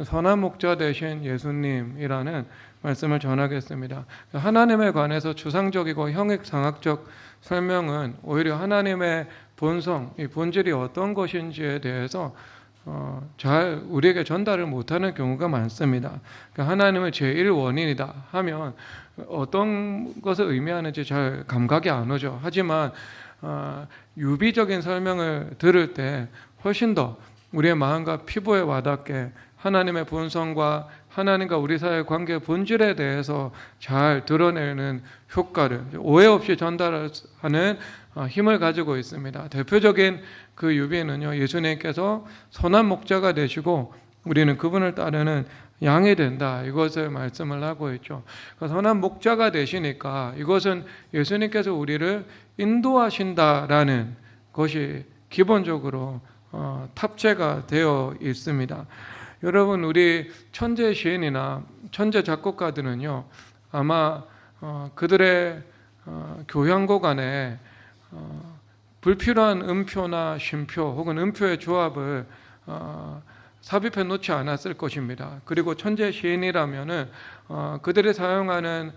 선한 목자 되신 예수님이라는 말씀을 전하겠습니다. 하나님에 관해서 추상적이고 형익상학적 설명은 오히려 하나님의 본성, 이 본질이 어떤 것인지에 대해서 잘 우리에게 전달을 못하는 경우가 많습니다. 그러니까 하나님을 제1원인이다 하면 어떤 것을 의미하는지 잘 감각이 안 오죠. 하지만 유비적인 설명을 들을 때 훨씬 더 우리의 마음과 피부에 와닿게 하나님의 본성과 하나님과 우리 사이의 관계의 본질에 대해서 잘 드러내는 효과를 오해 없이 전달하는 힘을 가지고 있습니다. 대표적인 그 유비는요, 예수님께서 선한 목자가 되시고 우리는 그분을 따르는 양이 된다, 이것을 말씀을 하고 있죠. 선한 목자가 되시니까 이것은 예수님께서 우리를 인도하신다라는 것이 기본적으로 탑재가 되어 있습니다. 여러분, 우리 천재 시인이나 천재 작곡가들은요, 아마 그들의 교향곡 안에 불필요한 음표나 쉼표 혹은 음표의 조합을 삽입해 놓지 않았을 것입니다. 그리고 천재 시인이라면은 그들이 사용하는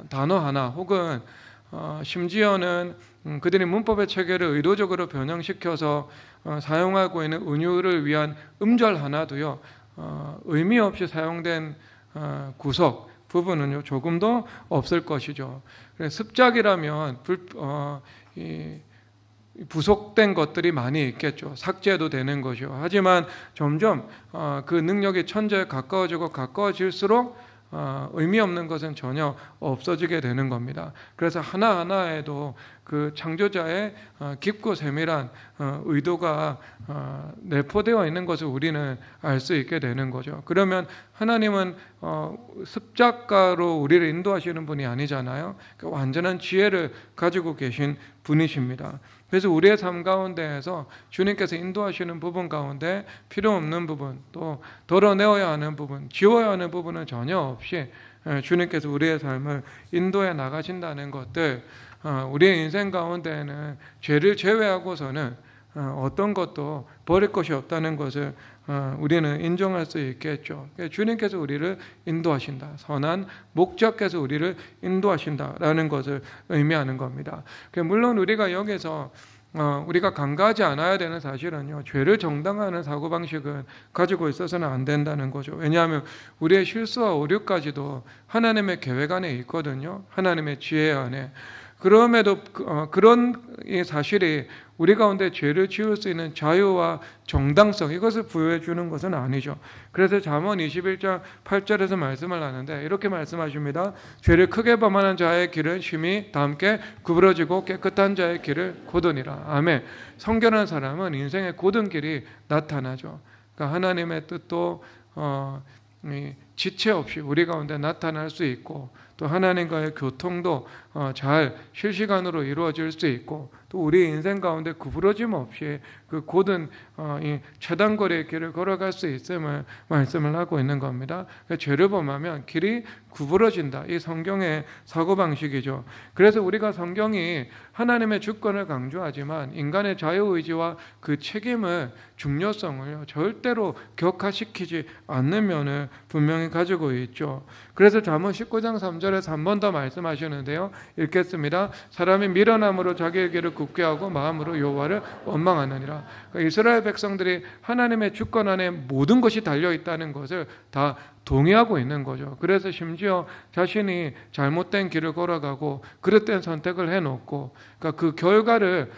단어 하나 혹은 심지어는 그들이 문법의 체계를 의도적으로 변형시켜서 사용하고 있는 은유를 위한 음절 하나도요, 의미 없이 사용된 구석 부분은요, 조금도 없을 것이죠. 습작이라면 부속된 것들이 많이 있겠죠. 삭제도 되는 것이요. 하지만 점점 그 능력이 천재에 가까워지고 가까워질수록 의미 없는 것은 전혀 없어지게 되는 겁니다. 그래서 하나하나에도 그 창조자의 깊고 세밀한 의도가 내포되어 있는 것을 우리는 알 수 있게 되는 거죠. 그러면 하나님은 습작가로 우리를 인도하시는 분이 아니잖아요. 완전한 지혜를 가지고 계신 분이십니다. 그래서 우리의 삶 가운데에서 주님께서 인도하시는 부분 가운데 필요 없는 부분, 또 덜어내어야 하는 부분, 지워야 하는 부분은 전혀 없이 주님께서 우리의 삶을 인도해 나가신다는 것들, 우리의 인생 가운데에는 죄를 제외하고서는 어떤 것도 버릴 것이 없다는 것을 우리는 인정할 수 있겠죠. 주님께서 우리를 인도하신다, 선한 목자께서 우리를 인도하신다라는 것을 의미하는 겁니다. 물론 우리가 여기서 우리가 간과하지 않아야 되는 사실은요, 죄를 정당화하는 사고방식은 가지고 있어서는 안 된다는 거죠. 왜냐하면 우리의 실수와 오류까지도 하나님의 계획 안에 있거든요. 하나님의 지혜 안에. 그럼에도 그런 사실이 우리 가운데 죄를 지을 수 있는 자유와 정당성, 이것을 부여해 주는 것은 아니죠. 그래서 잠언 21장 8절에서 말씀을 하는데 이렇게 말씀하십니다. 죄를 크게 범하는 자의 길은 심히 다 함께 구부러지고 깨끗한 자의 길을 고드니라. 아멘. 성결한 사람은 인생의 고든 길이 나타나죠. 그러니까 하나님의 뜻도 지체 없이 우리 가운데 나타날 수 있고, 또 하나님과의 교통도 잘 실시간으로 이루어질 수 있고, 또 우리 인생 가운데 구부러짐 없이 그 고든 이 최단거리의 길을 걸어갈 수 있음을 말씀을 하고 있는 겁니다. 그러니까 죄를 범하면 길이 구부러진다, 이 성경의 사고방식이죠. 그래서 우리가 성경이 하나님의 주권을 강조하지만 인간의 자유의지와 그 책임을, 중요성을 절대로 격하시키지 않는 면을 분명히 가지고 있죠. 그래서 잠언 19장 3절에서 한 번 더 말씀하시는데요, 읽겠습니다. 사람이 미련함으로 자기의 길을 굳게 하고 마음으로 여호와를 원망하느니라. 그러니까 이스라엘 백성들이 하나님의 주권 안에 모든 것이 달려있다는 것을 다 동의하고 있는 거죠. 그래서 심지어 자신이 잘못된 길을 걸어가고 그릇된 선택을 해놓고, 그러니까 그 결과를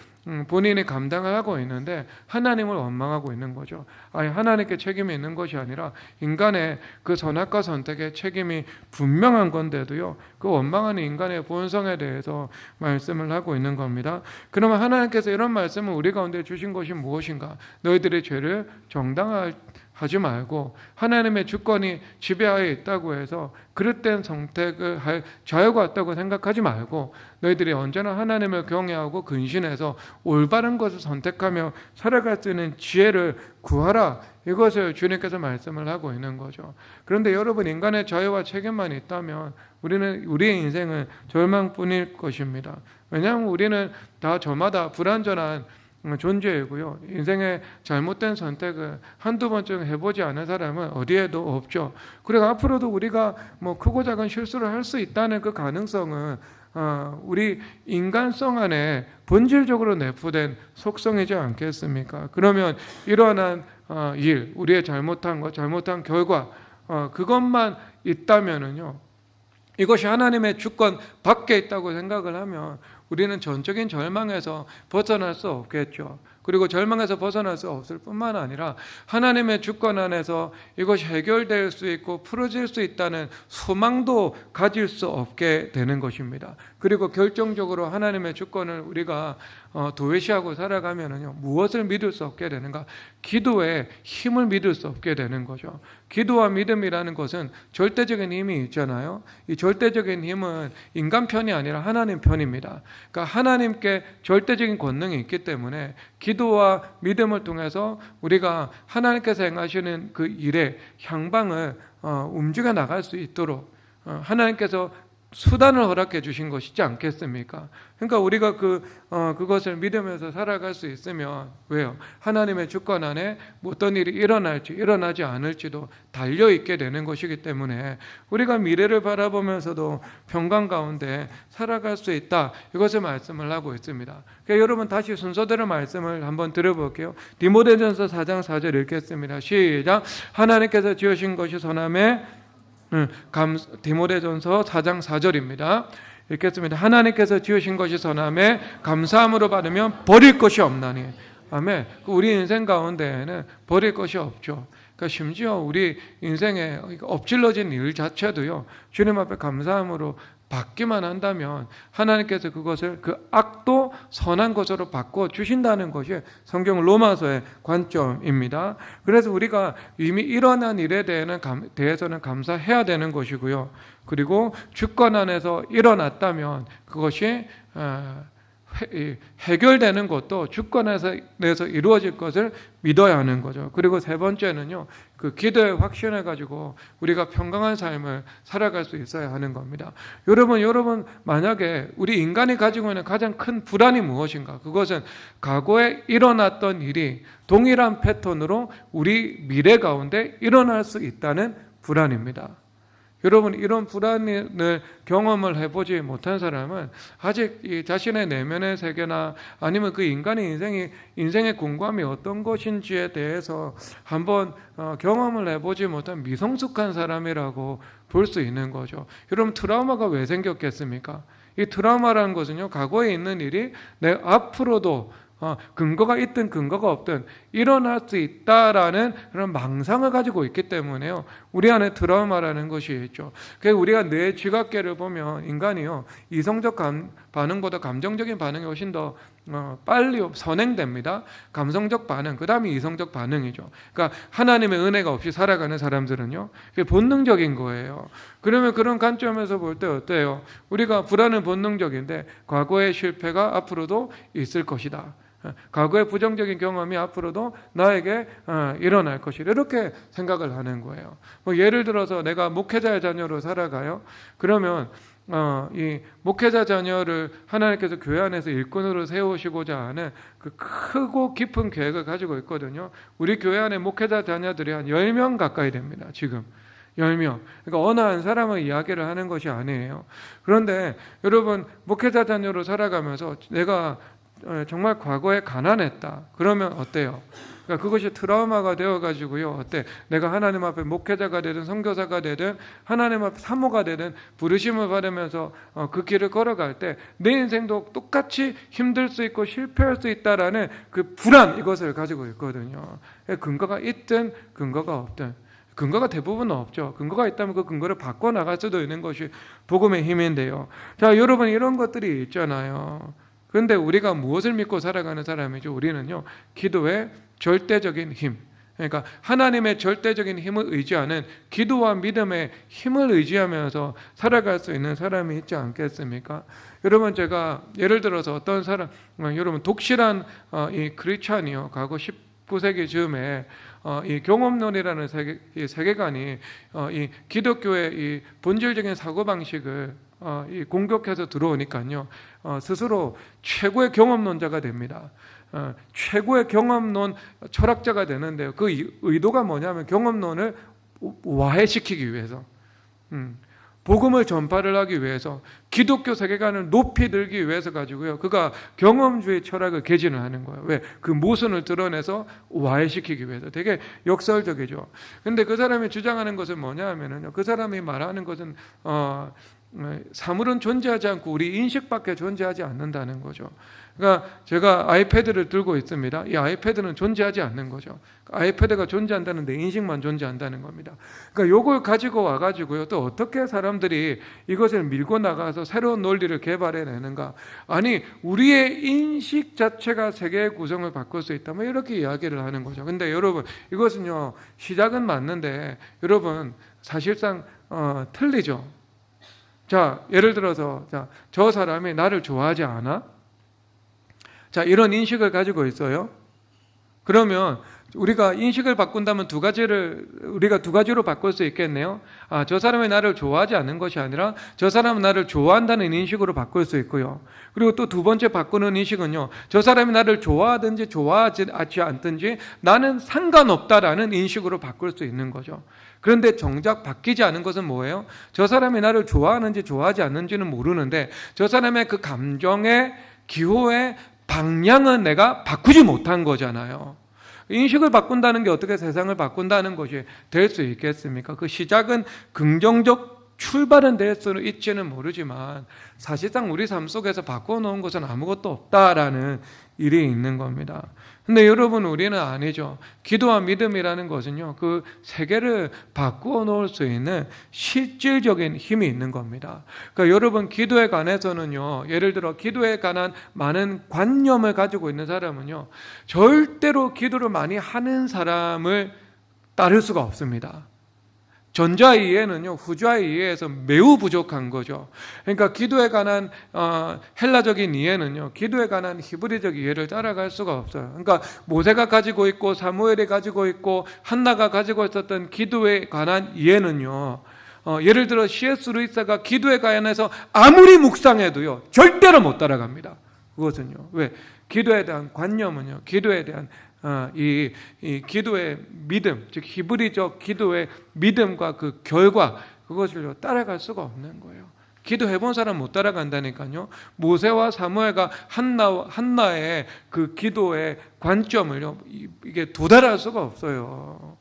본인이 감당을 하고 있는데 하나님을 원망하고 있는 거죠. 아니, 하나님께 책임이 있는 것이 아니라 인간의 그 선악과 선택의 책임이 분명한 건데도요, 그 원망하는 인간의 본성에 대해서 말씀을 하고 있는 겁니다. 그러면 하나님께서 이런 말씀을 우리 가운데 주신 것이 무엇인가? 너희들의 죄를 정당화하지 말고 하나님의 주권이 지배하에 있다고 해서 그릇된 선택을 할 자유가 없다고 생각하지 말고, 너희들이 언제나 하나님을 경외하고 근신해서 올바른 것을 선택하며 살아갈 수 있는 지혜를 구하라, 이것을 주님께서 말씀을 하고 있는 거죠. 그런데 여러분, 인간의 자유와 책임만 있다면 우리의 인생은 절망뿐일 것입니다. 왜냐하면 우리는 다 저마다 불완전한 존재이고요. 인생의 잘못된 선택을 한두 번쯤 해보지 않은 사람은 어디에도 없죠. 그리고 앞으로도 우리가 뭐 크고 작은 실수를 할 수 있다는 그 가능성은 우리 인간성 안에 본질적으로 내포된 속성이지 않겠습니까? 그러면 일어난 일, 우리의 잘못한 것, 잘못한 결과, 그것만 있다면은요, 이것이 하나님의 주권 밖에 있다고 생각을 하면 우리는 전적인 절망에서 벗어날 수 없겠죠. 그리고 절망에서 벗어날 수 없을 뿐만 아니라 하나님의 주권 안에서 이것이 해결될 수 있고 풀어질 수 있다는 소망도 가질 수 없게 되는 것입니다. 그리고 결정적으로 하나님의 주권을 우리가 도외시하고 살아가면은요, 무엇을 믿을 수 없게 되는가? 기도의 힘을 믿을 수 없게 되는 거죠. 기도와 믿음이라는 것은 절대적인 힘이 있잖아요. 이 절대적인 힘은 인간 편이 아니라 하나님 편입니다. 그러니까 하나님께 절대적인 권능이 있기 때문에 기도와 믿음을 통해서 우리가 하나님께서 행하시는 그 일의 향방을 움직여 나갈 수 있도록 하나님께서 수단을 허락해 주신 것이지 않겠습니까? 그러니까 우리가 그것을 믿으면서 살아갈 수 있으면, 왜요? 하나님의 주권 안에 어떤 일이 일어날지 일어나지 않을지도 달려있게 되는 것이기 때문에 우리가 미래를 바라보면서도 평강 가운데 살아갈 수 있다, 이것을 말씀을 하고 있습니다. 그러니까 여러분 다시 순서대로 말씀을 한번 들어볼게요. 디모데전서 4장 4절 읽겠습니다. 시작. 하나님께서 지으신 것이 선함에, 디모데전서 4장 4절입니다. 읽겠습니다. 하나님께서 지으신 것이 선함에 감사함으로 받으면 버릴 것이 없나니. 아멘. 우리 인생 가운데에는 버릴 것이 없죠. 그러니까 심지어 우리 인생에 엎질러진 일 자체도요, 주님 앞에 감사함으로 받기만 한다면 하나님께서 그것을, 그 악도 선한 것으로 바꿔 주신다는 것이 성경 로마서의 관점입니다. 그래서 우리가 이미 일어난 일에 대해서는 감사해야 되는 것이고요. 그리고 주권 안에서 일어났다면 그것이 해결되는 것도 주권에서 이루어질 것을 믿어야 하는 거죠. 그리고 세 번째는요, 그 기도에 확신해 가지고 우리가 평강한 삶을 살아갈 수 있어야 하는 겁니다. 여러분 만약에 우리 인간이 가지고 있는 가장 큰 불안이 무엇인가? 그것은 과거에 일어났던 일이 동일한 패턴으로 우리 미래 가운데 일어날 수 있다는 불안입니다. 여러분, 이런 불안을 경험을 해보지 못한 사람은 아직 이 자신의 내면의 세계나 아니면 그 인간의 인생의 공감이 어떤 것인지에 대해서 한번 경험을 해보지 못한 미성숙한 사람이라고 볼 수 있는 거죠. 여러분, 트라우마가 왜 생겼겠습니까? 이 트라우마라는 것은요, 과거에 있는 일이 내 앞으로도 근거가 있든 근거가 없든 일어날 수 있다라는 그런 망상을 가지고 있기 때문에요, 우리 안에 트라우마라는 것이 있죠. 그래서 우리가 뇌 지각계를 보면 인간이요, 이성적 반응보다 감정적인 반응이 훨씬 더 빨리 선행됩니다. 감성적 반응, 그 다음에 이성적 반응이죠. 그러니까 하나님의 은혜가 없이 살아가는 사람들은요, 그게 본능적인 거예요. 그러면 그런 관점에서 볼 때 어때요? 우리가 불안은 본능적인데 과거의 실패가 앞으로도 있을 것이다, 과거의 부정적인 경험이 앞으로도 나에게 일어날 것이다, 이렇게 생각을 하는 거예요. 뭐 예를 들어서 내가 목회자의 자녀로 살아가요. 그러면 이 목회자 자녀를 하나님께서 교회 안에서 일꾼으로 세우시고자 하는 그 크고 깊은 계획을 가지고 있거든요. 우리 교회 안에 목회자 자녀들이 한 10명 가까이 됩니다. 지금 10명. 그러니까 어느 한 사람의 이야기를 하는 것이 아니에요. 그런데 여러분, 목회자 자녀로 살아가면서 내가 정말 과거에 가난했다, 그러면 어때요? 그러니까 그것이 트라우마가 되어가지고요, 어때? 내가 하나님 앞에 목회자가 되든 선교사가 되든 하나님 앞에 사모가 되든 부르심을 받으면서 그 길을 걸어갈 때 내 인생도 똑같이 힘들 수 있고 실패할 수 있다라는 그 불안, 이것을 가지고 있거든요. 근거가 있든 근거가 없든, 근거가 대부분 없죠. 근거가 있다면 그 근거를 바꿔나갈 수도 있는 것이 복음의 힘인데요. 자, 여러분, 이런 것들이 있잖아요. 그런데 우리가 무엇을 믿고 살아가는 사람이죠? 우리는요, 기도의 절대적인 힘, 그러니까 하나님의 절대적인 힘을 의지하는 기도와 믿음의 힘을 의지하면서 살아갈 수 있는 사람이 있지 않겠습니까? 여러분, 제가 예를 들어서 어떤 사람, 여러분, 독실한 이 크리스찬이요, 과거 19세기 즈음에 이 경험론이라는 세계관이 이 기독교의 이 본질적인 사고방식을 이 공격해서 들어오니까요, 스스로 최고의 경험론자가 됩니다. 최고의 경험론 철학자가 되는데요. 그 의도가 뭐냐면 경험론을 와해시키기 위해서, 복음을 전파를 하기 위해서, 기독교 세계관을 높이 들기 위해서 가지고요. 그가 경험주의 철학을 개진을 하는 거예요. 왜? 그 모순을 드러내서 와해시키기 위해서. 되게 역설적이죠. 근데 그 사람이 주장하는 것은 뭐냐 하면은요. 그 사람이 말하는 것은 사물은 존재하지 않고 우리 인식밖에 존재하지 않는다는 거죠. 그러니까 제가 아이패드를 들고 있습니다. 이 아이패드는 존재하지 않는 거죠. 아이패드가 존재한다는 데 인식만 존재한다는 겁니다. 그러니까 이걸 가지고 와가지고요. 또 어떻게 사람들이 이것을 밀고 나가서 새로운 논리를 개발해내는가. 아니 우리의 인식 자체가 세계의 구성을 바꿀 수 있다. 뭐 이렇게 이야기를 하는 거죠. 근데 여러분 이것은요. 시작은 맞는데 여러분 사실상 틀리죠. 자, 예를 들어서 저 사람이 나를 좋아하지 않아? 자, 이런 인식을 가지고 있어요. 그러면 우리가 인식을 바꾼다면 우리가 두 가지로 바꿀 수 있겠네요. 저 사람이 나를 좋아하지 않는 것이 아니라 저 사람은 나를 좋아한다는 인식으로 바꿀 수 있고요. 그리고 또 두 번째 바꾸는 인식은요. 저 사람이 나를 좋아하든지 좋아하지 않든지 나는 상관없다라는 인식으로 바꿀 수 있는 거죠. 그런데 정작 바뀌지 않은 것은 뭐예요? 저 사람이 나를 좋아하는지 좋아하지 않는지는 모르는데 저 사람의 그 감정의 기호의 방향은 내가 바꾸지 못한 거잖아요. 인식을 바꾼다는 게 어떻게 세상을 바꾼다는 것이 될 수 있겠습니까? 그 시작은 긍정적 출발은 될 수는 있지는 모르지만 사실상 우리 삶 속에서 바꿔놓은 것은 아무것도 없다라는 일이 있는 겁니다. 근데 여러분 우리는 아니죠. 기도와 믿음이라는 것은요. 그 세계를 바꾸어 놓을 수 있는 실질적인 힘이 있는 겁니다. 그러니까 여러분 기도에 관해서는요. 예를 들어 기도에 관한 많은 관념을 가지고 있는 사람은요. 절대로 기도를 많이 하는 사람을 따를 수가 없습니다. 전자의 이해는요, 후자의 이해에서 매우 부족한 거죠. 그러니까 기도에 관한 헬라적인 이해는요, 기도에 관한 히브리적 이해를 따라갈 수가 없어요. 그러니까 모세가 가지고 있고 사무엘이 가지고 있고 한나가 가지고 있었던 기도에 관한 이해는요, 예를 들어 C.S. 루이스가 기도에 관해서 아무리 묵상해도요, 절대로 못 따라갑니다. 그것은요, 왜? 기도에 대한 관념은요, 기도에 대한 이 기도의 믿음, 즉 히브리적 기도의 믿음과 그 결과 그것을 따라갈 수가 없는 거예요. 기도해본 사람 못 따라간다니까요. 모세와 사무엘과 한나의 그 기도의 관점을요, 이게 도달할 수가 없어요.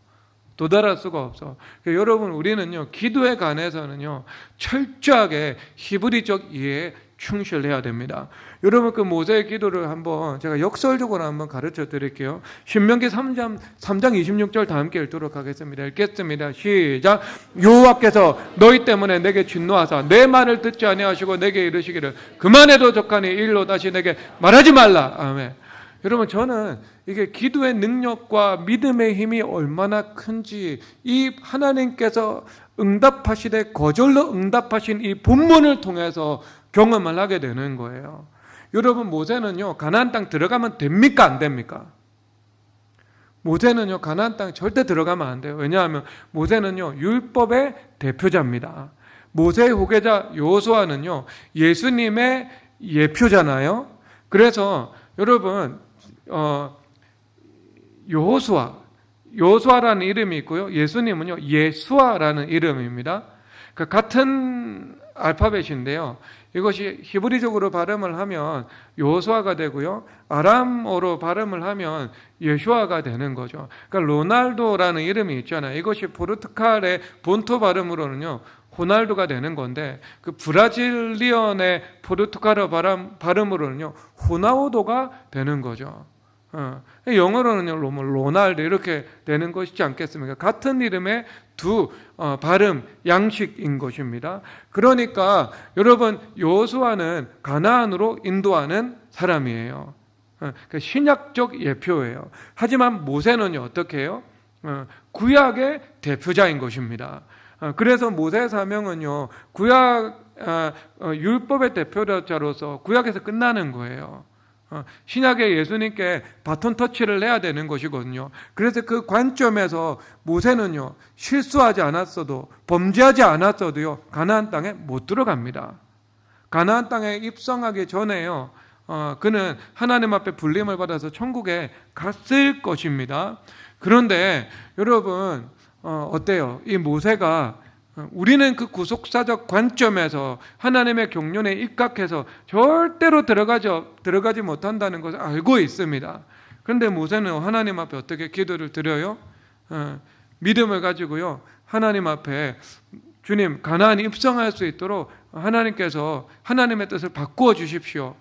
도달할 수가 없어. 그러니까 여러분 우리는요 기도에 관해서는요 철저하게 히브리적 이해에 충실해야 됩니다. 여러분 그 모세의 기도를 한번 제가 역설적으로 한번 가르쳐 드릴게요. 신명기 3장 26절 다 함께 읽도록 하겠습니다. 읽겠습니다. 시작. 여호와께서 너희 때문에 내게 진노하사 내 말을 듣지 아니하시고 내게 이르시기를 그만해도 족하니 일로 다시 내게 말하지 말라. 아멘. 여러분 저는 이게 기도의 능력과 믿음의 힘이 얼마나 큰지 이 하나님께서 응답하시되 거절로 응답하신 이 본문을 통해서 경험을 하게 되는 거예요. 여러분 모세는요 가나안 땅 들어가면 됩니까 안 됩니까? 모세는요 가나안 땅 절대 들어가면 안 돼요. 왜냐하면 모세는요 율법의 대표자입니다. 모세의 후계자 여호수아는요 예수님의 예표잖아요. 그래서 여러분 여호수아라는 이름이 있고요. 예수님은요 예수아라는 이름입니다. 그 같은 알파벳인데요. 이것이 히브리적으로 발음을 하면 여호수아가 되고요. 아람어로 발음을 하면 예슈아가 되는 거죠. 그러니까 로날도라는 이름이 있잖아요. 이것이 포르투갈의 본토 발음으로는요. 호날두가 되는 건데 그 브라질리언의 포르투갈어 발음으로는요. 호나우도가 되는 거죠. 영어로는요 로날드 이렇게 되는 것이지 않겠습니까? 같은 이름의 두 발음 양식인 것입니다. 그러니까 여러분 여호수아는 가나안으로 인도하는 사람이에요. 그 신약적 예표예요. 하지만 모세는요 어떻게 해요? 구약의 대표자인 것입니다. 그래서 모세의 사명은요 구약 율법의 대표자로서 구약에서 끝나는 거예요. 신약의 예수님께 바톤 터치를 해야 되는 것이거든요. 그래서 그 관점에서 모세는요 실수하지 않았어도 범죄하지 않았어도요 가나안 땅에 못 들어갑니다. 가나안 땅에 입성하기 전에요 그는 하나님 앞에 불림을 받아서 천국에 갔을 것입니다. 그런데 여러분 어때요? 이 모세가 우리는 그 구속사적 관점에서 하나님의 경륜에 입각해서 절대로 들어가지 못한다는 것을 알고 있습니다. 그런데 모세는 하나님 앞에 어떻게 기도를 드려요? 믿음을 가지고요, 하나님 앞에 주님 가나안에 입성할 수 있도록 하나님께서 하나님의 뜻을 바꾸어 주십시오.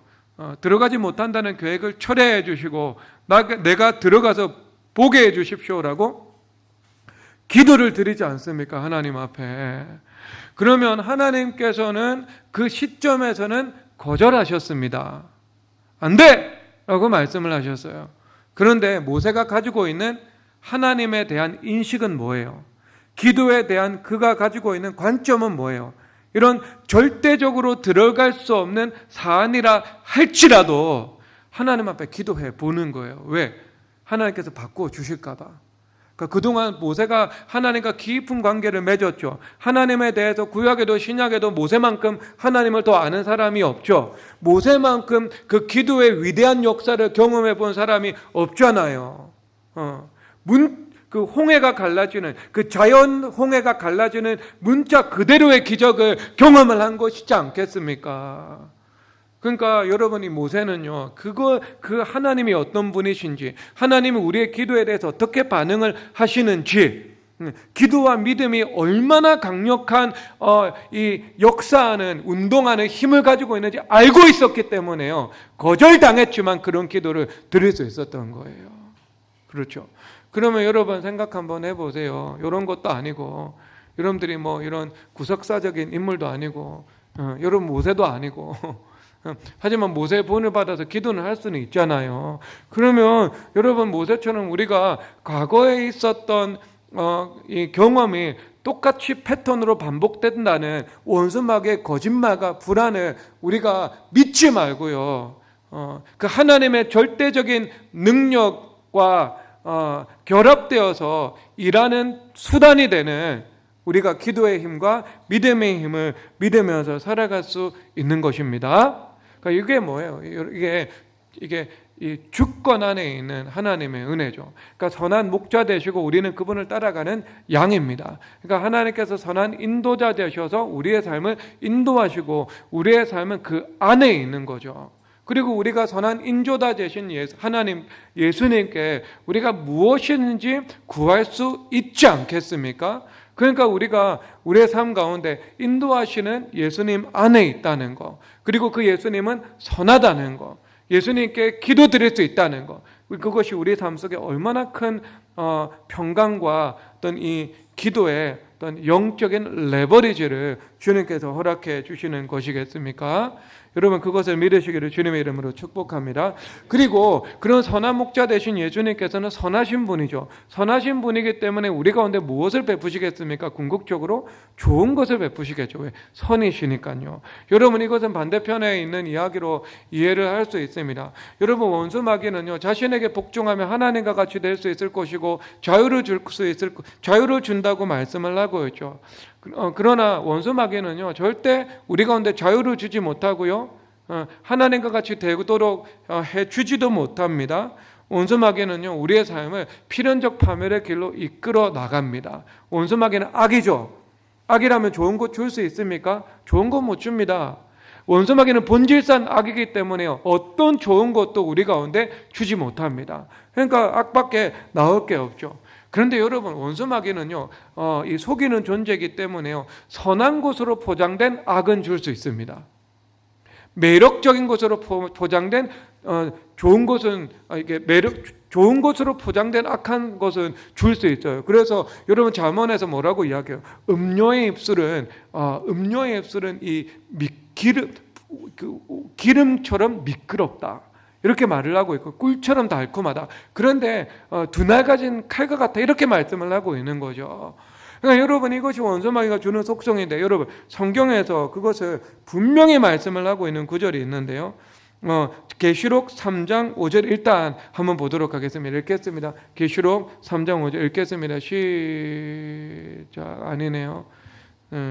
들어가지 못한다는 계획을 철회해 주시고 내가 들어가서 보게 해 주십시오라고 기도를 드리지 않습니까? 하나님 앞에. 그러면 하나님께서는 그 시점에서는 거절하셨습니다. 안 돼! 라고 말씀을 하셨어요. 그런데 모세가 가지고 있는 하나님에 대한 인식은 뭐예요? 기도에 대한 그가 가지고 있는 관점은 뭐예요? 이런 절대적으로 들어갈 수 없는 사안이라 할지라도 하나님 앞에 기도해 보는 거예요. 왜? 하나님께서 바꾸어 주실까 봐. 그러니까 그동안 모세가 하나님과 깊은 관계를 맺었죠. 하나님에 대해서 구약에도 신약에도 모세만큼 하나님을 더 아는 사람이 없죠. 모세만큼 그 기도의 위대한 역사를 경험해 본 사람이 없잖아요. 그 홍해가 갈라지는, 그 자연 홍해가 갈라지는 문자 그대로의 기적을 경험을 한 것이지 않겠습니까? 그러니까 여러분이 모세는요, 그 하나님이 어떤 분이신지, 하나님이 우리의 기도에 대해서 어떻게 반응을 하시는지, 기도와 믿음이 얼마나 강력한 이 역사하는, 운동하는 힘을 가지고 있는지 알고 있었기 때문에요, 거절당했지만 그런 기도를 드릴 수 있었던 거예요. 그렇죠. 그러면 여러분 생각 한번 해보세요. 이런 것도 아니고, 여러분들이 뭐 이런 구석사적인 인물도 아니고, 여러분 모세도 아니고, 하지만 모세의 본을 받아서 기도는 할 수는 있잖아요. 그러면 여러분 모세처럼 우리가 과거에 있었던 이 경험이 똑같이 패턴으로 반복된다는 원수마귀의 거짓말과 불안을 우리가 믿지 말고요, 그 하나님의 절대적인 능력과 결합되어서 일하는 수단이 되는 우리가 기도의 힘과 믿음의 힘을 믿으면서 살아갈 수 있는 것입니다. 그러니까 이게 뭐예요? 이게 이 주권 안에 있는 하나님의 은혜죠. 그러니까 선한 목자 되시고 우리는 그분을 따라가는 양입니다. 그러니까 하나님께서 선한 인도자 되셔서 우리의 삶을 인도하시고 우리의 삶은 그 안에 있는 거죠. 그리고 우리가 선한 인도자 되신 하나님 예수님께 우리가 무엇이든지 구할 수 있지 않겠습니까? 그러니까 우리가 우리의 삶 가운데 인도하시는 예수님 안에 있다는 거, 그리고 그 예수님은 선하다는 거, 예수님께 기도드릴 수 있다는 거, 그것이 우리 삶 속에 얼마나 큰 평강과 어떤 이 기도의 어떤 영적인 레버리지를 주님께서 허락해 주시는 것이겠습니까? 여러분 그것을 믿으시기를 주님의 이름으로 축복합니다. 그리고 그런 선한 목자 되신 예수님께서는 선하신 분이죠. 선하신 분이기 때문에 우리 가운데 무엇을 베푸시겠습니까? 궁극적으로 좋은 것을 베푸시겠죠. 왜? 선이시니까요. 여러분 이것은 반대편에 있는 이야기로 이해를 할 수 있습니다. 여러분 원수 마귀는요, 자신에게 복종하면 하나님과 같이 될 수 있을 것이고 자유를 준다고 말씀을 하고 있죠. 그러나 원수 마귀는요, 절대 우리 가운데 자유를 주지 못하고요, 하나님과 같이 되도록 해주지도 못합니다. 원수 마귀는요, 우리의 삶을 필연적 파멸의 길로 이끌어 나갑니다. 원수 마귀는 악이죠. 악이라면 좋은 것 줄 수 있습니까? 좋은 것 못 줍니다. 원수 마귀는 본질상 악이기 때문에요, 어떤 좋은 것도 우리 가운데 주지 못합니다. 그러니까 악밖에 나올 게 없죠. 그런데 여러분 원수 마귀는요, 이 속이는 존재이기 때문에요, 선한 것으로 포장된 악은 줄 수 있습니다. 매력적인 것으로 포장된 좋은 것은 이게 좋은 것으로 포장된 악한 것은 줄 수 있어요. 그래서 여러분 잠언에서 뭐라고 이야기해요? 음료의 입술은 이 기름처럼 미끄럽다, 이렇게 말을 하고 있고, 꿀처럼 달콤하다. 그런데 두날 가진 칼과 같아, 이렇게 말씀을 하고 있는 거죠. 그러니까 여러분 이것이 원수 마귀가 주는 속성인데, 여러분 성경에서 그것을 분명히 말씀을 하고 있는 구절이 있는데요, 계시록 3장 5절 일단 한번 보도록 하겠습니다. 읽겠습니다. 계시록 3장 5절 읽겠습니다. 시작. 아니네요.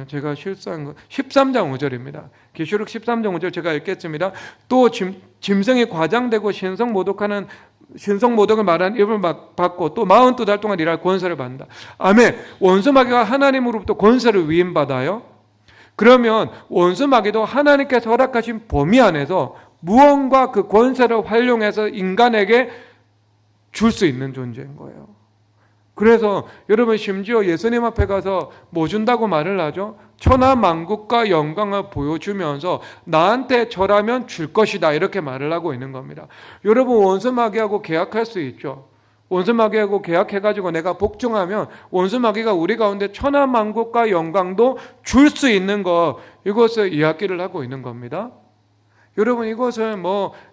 제가 실수한 거 13장 5절입니다. 계시록 13장 5절 제가 읽겠습니다. 또 짐승이 과장되고 신성모독을 말한 입을 받고 또 42달 동안 일할 권세를 받는다. 아멘. 원수 마귀가 하나님으로부터 권세를 위임받아요. 그러면 원수 마귀도 하나님께서 허락하신 범위 안에서 무언가 그 권세를 활용해서 인간에게 줄 수 있는 존재인 거예요. 그래서 여러분 심지어 예수님 앞에 가서 뭐 준다고 말을 하죠? 천하만국과 영광을 보여주면서 나한테 절하면 줄 것이다 이렇게 말을 하고 있는 겁니다. 여러분 원수 마귀하고 계약할 수 있죠. 원수 마귀하고 계약해가지고 내가 복종하면 원수 마귀가 우리 가운데 천하만국과 영광도 줄 수 있는 거, 이것을 이야기를 하고 있는 겁니다. 여러분 이것은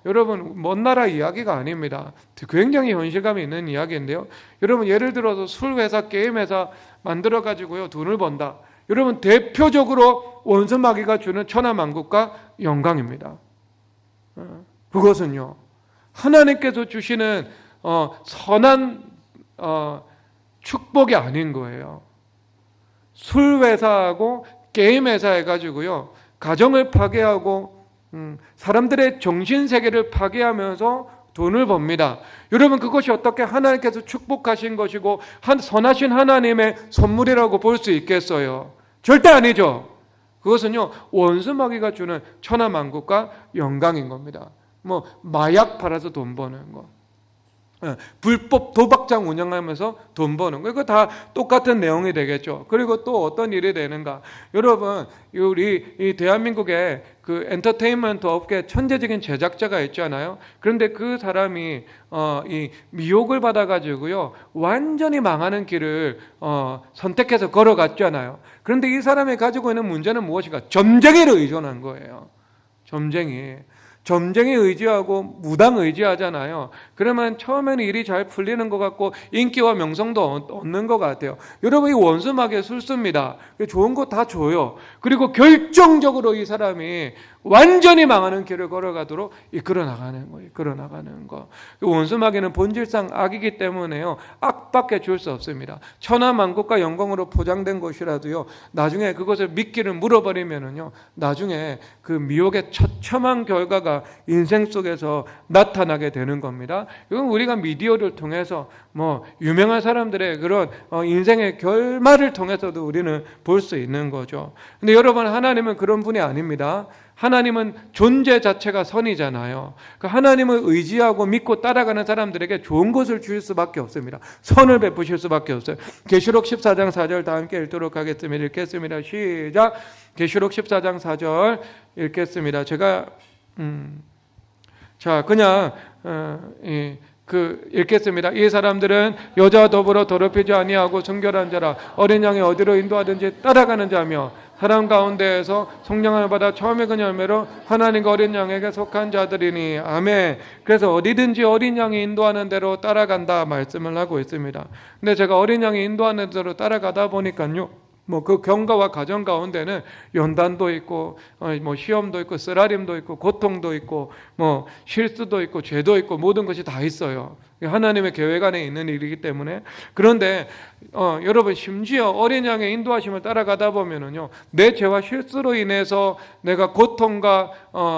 여러분 먼 나라 이야기가 아닙니다. 굉장히 현실감이 있는 이야기인데요. 여러분 예를 들어서 술회사, 게임회사 만들어가지고요 돈을 번다. 여러분 대표적으로 원수 마귀가 주는 천하만국과 영광입니다. 그것은요 하나님께서 주시는 선한 축복이 아닌 거예요. 술회사하고 게임회사 해가지고요 가정을 파괴하고 사람들의 정신세계를 파괴하면서 돈을 법니다. 여러분 그것이 어떻게 하나님께서 축복하신 것이고 선하신 하나님의 선물이라고 볼 수 있겠어요? 절대 아니죠. 그것은요 원수 마귀가 주는 천하만국과 영광인 겁니다. 마약 팔아서 돈 버는 거, 불법 도박장 운영하면서 돈 버는 거, 이거 다 똑같은 내용이 되겠죠. 그리고 또 어떤 일이 되는가? 여러분 우리 이 대한민국에 그 엔터테인먼트 업계 천재적인 제작자가 있잖아요. 그런데 그 사람이 이 미혹을 받아가지고요 완전히 망하는 길을 선택해서 걸어갔잖아요. 그런데 이 사람이 가지고 있는 문제는 무엇인가? 점쟁이를 의존한 거예요. 점쟁이 의지하고 무당 의지하잖아요. 그러면 처음에는 일이 잘 풀리는 것 같고 인기와 명성도 얻는 것 같아요. 여러분 이 원수 마귀의 술수입니다. 좋은 거 다 줘요. 그리고 결정적으로 이 사람이 완전히 망하는 길을 걸어가도록 이끌어 나가는 거. 원수 마귀는 본질상 악이기 때문에요 악밖에 줄 수 없습니다. 천하만국과 영광으로 포장된 것이라도요 나중에 그것을 미끼를 물어버리면은요 나중에 그 미혹의 처참한 결과가 인생 속에서 나타나게 되는 겁니다. 이건 우리가 미디어를 통해서 유명한 사람들의 그런 인생의 결말을 통해서도 우리는 볼 수 있는 거죠. 근데 여러분 하나님은 그런 분이 아닙니다. 하나님은 존재 자체가 선이잖아요. 그 하나님을 의지하고 믿고 따라가는 사람들에게 좋은 것을 주실 수밖에 없습니다. 선을 베푸실 수밖에 없어요. 계시록 14장 4절 다 함께 읽도록 하겠습니다. 읽겠습니다. 시작. 계시록 14장 4절 읽겠습니다. 제가 읽겠습니다. 이 사람들은 여자와 더불어 더럽히지 아니하고 정결한 자라 어린 양이 어디로 인도하든지 따라가는 자며 사람 가운데에서 성령을 받아 처음에 그 열매로 하나님과 어린 양에게 속한 자들이니 아멘. 그래서 어디든지 어린 양이 인도하는 대로 따라간다 말씀을 하고 있습니다. 근데 제가 어린 양이 인도하는 대로 따라가다 보니까요 그 경과와 과정 가운데는 연단도 있고 시험도 있고 쓰라림도 있고 고통도 있고 실수도 있고 죄도 있고 모든 것이 다 있어요. 하나님의 계획 안에 있는 일이기 때문에. 그런데 여러분 심지어 어린 양의 인도하심을 따라가다 보면은요 내 죄와 실수로 인해서 내가 고통과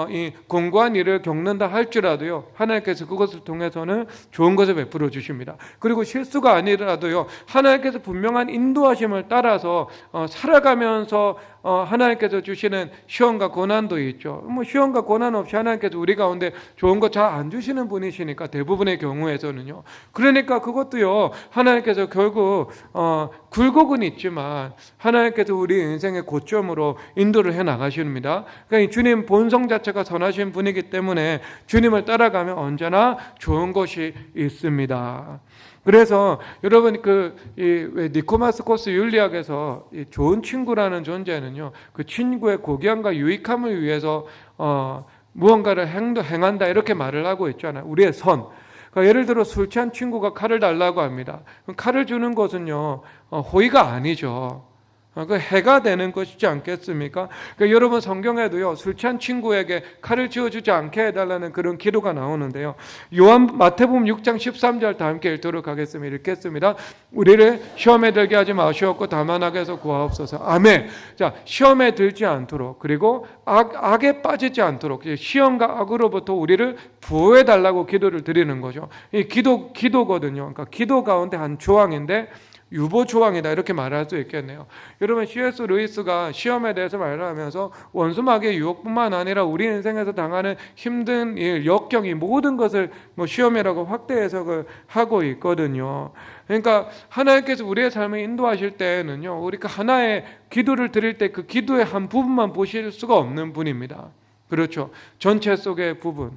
이 공고한 일을 겪는다 할지라도요 하나님께서 그것을 통해서는 좋은 것을 베풀어 주십니다. 그리고 실수가 아니라도요 하나님께서 분명한 인도하심을 따라서 살아가면서 하나님께서 주시는 시험과 고난도 있죠. 시험과 고난 없이 하나님께서 우리 가운데 좋은 거 잘 안 주시는 분이시니까 대부분의 경우에서는요. 그러니까 그것도요 하나님께서 결국 굴곡은 있지만 하나님께서 우리 인생의 고점으로 인도를 해 나가십니다. 그러니까 주님 본성 자체가 선하신 분이기 때문에 주님을 따라가면 언제나 좋은 것이 있습니다. 그래서 여러분 왜 니코마스 코스 윤리학에서 좋은 친구라는 존재는요 그 친구의 고귀함과 유익함을 위해서 무언가를 행한다 이렇게 말을 하고 있잖아요. 우리의 선. 그러니까 예를 들어 술 취한 친구가 칼을 달라고 합니다. 그럼 칼을 주는 것은요 호의가 아니죠. 그 해가 되는 것이지 않겠습니까? 그러니까 여러분 성경에도요, 술 취한 친구에게 칼을 쥐어주지 않게 해달라는 그런 기도가 나오는데요. 마태복음 6장 13절 다 함께 읽도록 하겠습니다. 읽겠습니다. 우리를 시험에 들게 하지 마시옵고 다만 악에서 구하옵소서. 아멘. 자, 시험에 들지 않도록, 그리고 악에 빠지지 않도록 시험과 악으로부터 우리를 보호해 달라고 기도를 드리는 거죠. 이 기도거든요. 그러니까 기도 가운데 한 조항인데 유보 조항이다, 이렇게 말할 수 있겠네요. 여러분, C.S. 루이스가 시험에 대해서 말하면서 원수마귀의 유혹뿐만 아니라 우리 인생에서 당하는 힘든 일, 역경이 모든 것을 시험이라고 확대 해석을 하고 있거든요. 그러니까 하나님께서 우리의 삶을 인도하실 때는요, 우리가 하나의 기도를 드릴 때 그 기도의 한 부분만 보실 수가 없는 분입니다. 그렇죠. 전체 속의 부분,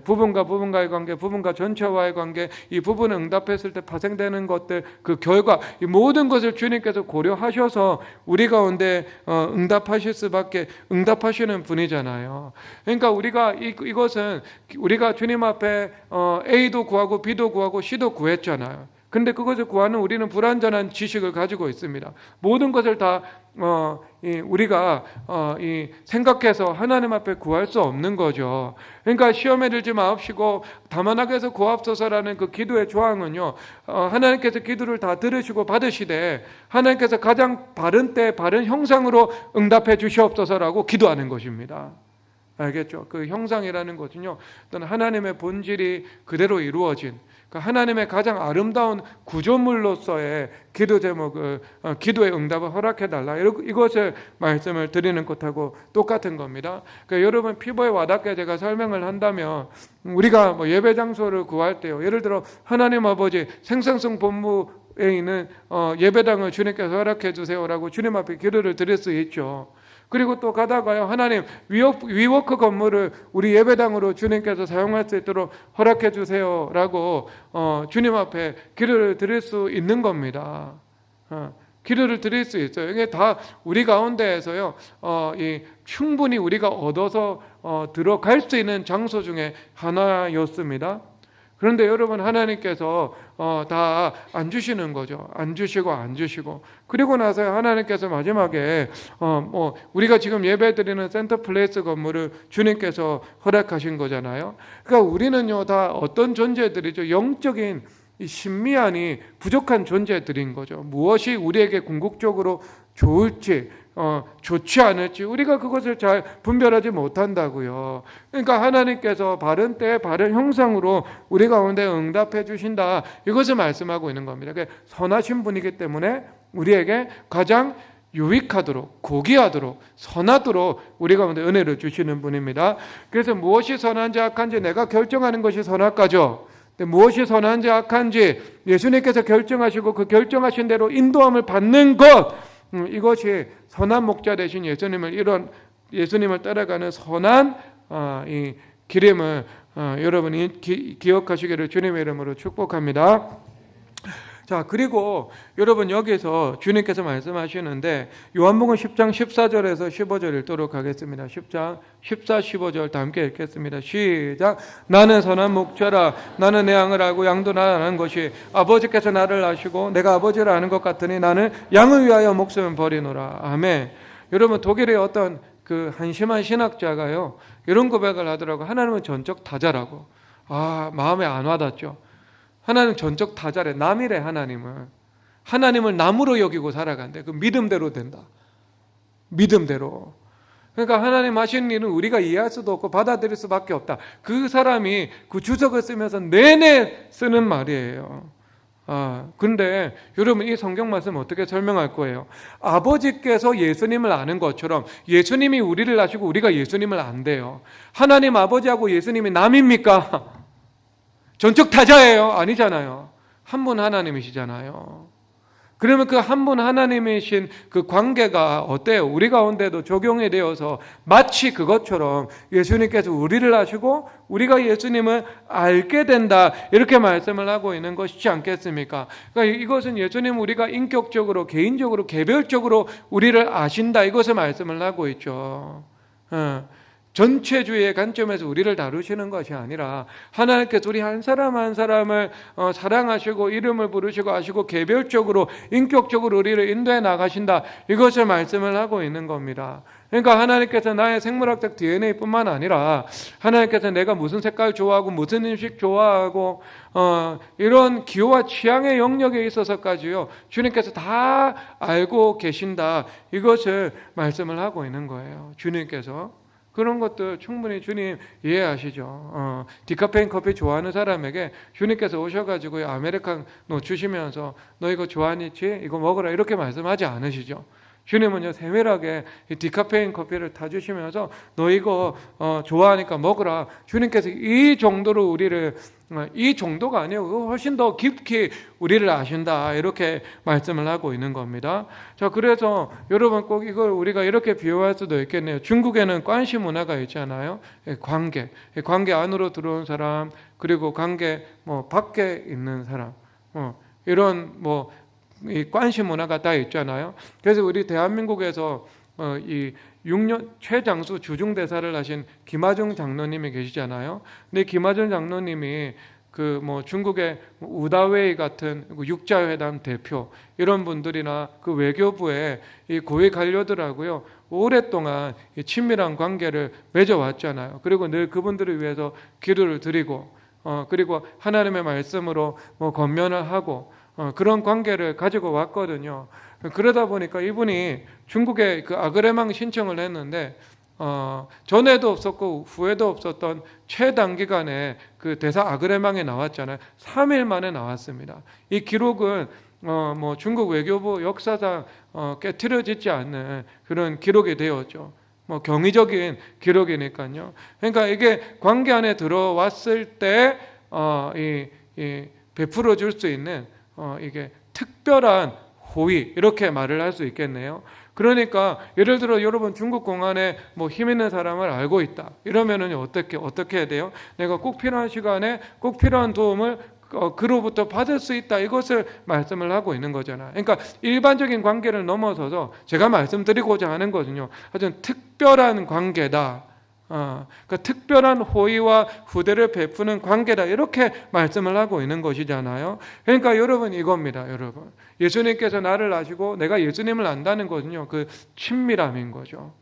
부분과 부분과의 관계, 부분과 전체와의 관계, 이 부분을 응답했을 때 파생되는 것들, 그 결과, 이 모든 것을 주님께서 고려하셔서 우리 가운데 응답하시는 분이잖아요. 그러니까 우리가 이것은 우리가 주님 앞에 A도 구하고 B도 구하고 C도 구했잖아요. 근데 그것을 구하는 우리는 불완전한 지식을 가지고 있습니다. 모든 것을 다 우리가 생각해서 하나님 앞에 구할 수 없는 거죠. 그러니까 시험에 들지 마옵시고 다만 악에서 구하옵소서라는 그 기도의 조항은요, 하나님께서 기도를 다 들으시고 받으시되 하나님께서 가장 바른 때 바른 형상으로 응답해 주시옵소서라고 기도하는 것입니다. 알겠죠? 그 형상이라는 것은요, 어떤 하나님의 본질이 그대로 이루어진, 하나님의 가장 아름다운 구조물로서의 기도 제목을, 기도의 응답을 허락해달라, 이것을 말씀을 드리는 것하고 똑같은 겁니다. 그러니까 여러분, 피부에 와닿게 제가 설명을 한다면, 우리가 예배 장소를 구할 때요, 예를 들어 하나님 아버지 생산성 본부에 있는 예배당을 주님께서 허락해 주세요라고 주님 앞에 기도를 드릴 수 있죠. 그리고 또 가다가요, 하나님 위워크 건물을 우리 예배당으로 주님께서 사용할 수 있도록 허락해 주세요라고 주님 앞에 기도를 드릴 수 있는 겁니다. 기도를 드릴 수 있어요. 이게 다 우리 가운데에서요, 충분히 우리가 얻어서 들어갈 수 있는 장소 중에 하나였습니다. 그런데 여러분, 하나님께서 다 안 주시는 거죠. 안 주시고 그리고 나서 하나님께서 마지막에 우리가 지금 예배드리는 센터플레이스 건물을 주님께서 허락하신 거잖아요. 그러니까 우리는요, 다 어떤 존재들이죠? 영적인 이 신미안이 부족한 존재들인 거죠. 무엇이 우리에게 궁극적으로 좋을지, 좋지 않을지 우리가 그것을 잘 분별하지 못한다고요. 그러니까 하나님께서 바른 때 바른 형상으로 우리 가운데 응답해 주신다, 이것을 말씀하고 있는 겁니다. 선하신 분이기 때문에 우리에게 가장 유익하도록, 고귀하도록, 선하도록 우리 가운데 은혜를 주시는 분입니다. 그래서 무엇이 선한지 악한지 내가 결정하는 것이 선악과죠. 무엇이 선한지 악한지 예수님께서 결정하시고 그 결정하신 대로 인도함을 받는 것, 이것이 선한 목자 되신 예수님을 따라가는 선한 이 기름을 여러분이 기억하시기를 주님의 이름으로 축복합니다. 자, 그리고 여러분, 여기서 주님께서 말씀하시는데 요한복음 10장 14절에서 15절 읽도록 하겠습니다. 10장 14, 15절 다 함께 읽겠습니다. 시작. 나는 선한 목자라. 나는 내 양을 알고 양도 나를 아는 것이 아버지께서 나를 아시고 내가 아버지를 아는 것 같으니 나는 양을 위하여 목숨을 버리노라. 아멘. 여러분, 독일의 어떤 그 한심한 신학자가요, 이런 고백을 하더라고. 하나님은 전적 타자라고. 마음에 안 와닿죠. 하나님은 전적 타자래. 남이래. 하나님을 남으로 여기고 살아간대. 그 믿음대로 된다. 믿음대로. 그러니까 하나님 하시는 일은 우리가 이해할 수도 없고 받아들일 수밖에 없다. 그 사람이 그 주석을 쓰면서 내내 쓰는 말이에요. 근데 여러분, 이 성경 말씀 어떻게 설명할 거예요? 아버지께서 예수님을 아는 것처럼 예수님이 우리를 아시고 우리가 예수님을 안대요. 하나님 아버지하고 예수님이 남입니까? 전적 타자예요? 아니잖아요. 한 분 하나님이시잖아요. 그러면 그 한 분 하나님이신 그 관계가 어때요? 우리 가운데도 적용이 되어서 마치 그것처럼 예수님께서 우리를 아시고 우리가 예수님을 알게 된다, 이렇게 말씀을 하고 있는 것이지 않겠습니까? 그러니까 이것은 예수님 우리가 인격적으로, 개인적으로, 개별적으로 우리를 아신다, 이것을 말씀을 하고 있죠. 전체주의의 관점에서 우리를 다루시는 것이 아니라 하나님께서 우리 한 사람 한 사람을 사랑하시고 이름을 부르시고 아시고 개별적으로 인격적으로 우리를 인도해 나가신다, 이것을 말씀을 하고 있는 겁니다. 그러니까 하나님께서 나의 생물학적 DNA뿐만 아니라 하나님께서 내가 무슨 색깔 좋아하고 무슨 음식 좋아하고 이런 기호와 취향의 영역에 있어서까지요 주님께서 다 알고 계신다, 이것을 말씀을 하고 있는 거예요. 주님께서 그런 것도 충분히 주님 이해하시죠. 디카페인 커피 좋아하는 사람에게 주님께서 오셔가지고 아메리카노 주시면서 너 이거 좋아하니? 이거 먹어라 이렇게 말씀하지 않으시죠. 주님은요 세밀하게 이 디카페인 커피를 타주시면서 너 이거 좋아하니까 먹으라. 주님께서 이 정도로 우리를, 이 정도가 아니에요, 훨씬 더 깊이 우리를 아신다, 이렇게 말씀을 하고 있는 겁니다. 자, 그래서 여러분 꼭 이걸 우리가 이렇게 비유할 수도 있겠네요. 중국에는 관시 문화가 있잖아요. 관계 안으로 들어온 사람, 그리고 관계 밖에 있는 사람, 이런 이 관시 문화가 다 있잖아요. 그래서 우리 대한민국에서 이 6년 최장수 주중대사를 하신 김하중 장로님이 계시잖아요. 근데 김하중 장로님이 중국의 우다웨이 같은 육자회담 대표 이런 분들이나 그 외교부의 이 고위 관료들하고요 오랫동안 이 친밀한 관계를 맺어왔잖아요. 그리고 늘 그분들을 위해서 기도를 드리고 그리고 하나님의 말씀으로 권면을 하고 그런 관계를 가지고 왔거든요. 그러다 보니까 이분이 중국에 그 아그레망 신청을 했는데 전에도 없었고 후에도 없었던 최단기간에 그 대사 아그레망에 나왔잖아요. 3일 만에 나왔습니다. 이 기록은 중국 외교부 역사상 깨트려지지 않는 그런 기록이 되었죠. 경이적인 기록이니까요. 그러니까 이게 관계 안에 들어왔을 때 베풀어 줄 수 있는 이게 특별한 호의, 이렇게 말을 할 수 있겠네요. 그러니까 예를 들어 여러분 중국 공안에 힘 있는 사람을 알고 있다 이러면은 어떻게 해야 돼요? 내가 꼭 필요한 시간에 꼭 필요한 도움을 그로부터 받을 수 있다, 이것을 말씀을 하고 있는 거잖아요. 그러니까 일반적인 관계를 넘어서서 제가 말씀드리고자 하는 것은요, 아주 특별한 관계다. 그 특별한 호의와 후대를 베푸는 관계다, 이렇게 말씀을 하고 있는 것이잖아요. 그러니까 여러분 이겁니다. 여러분, 예수님께서 나를 아시고 내가 예수님을 안다는 것은요 그 친밀함인 거죠.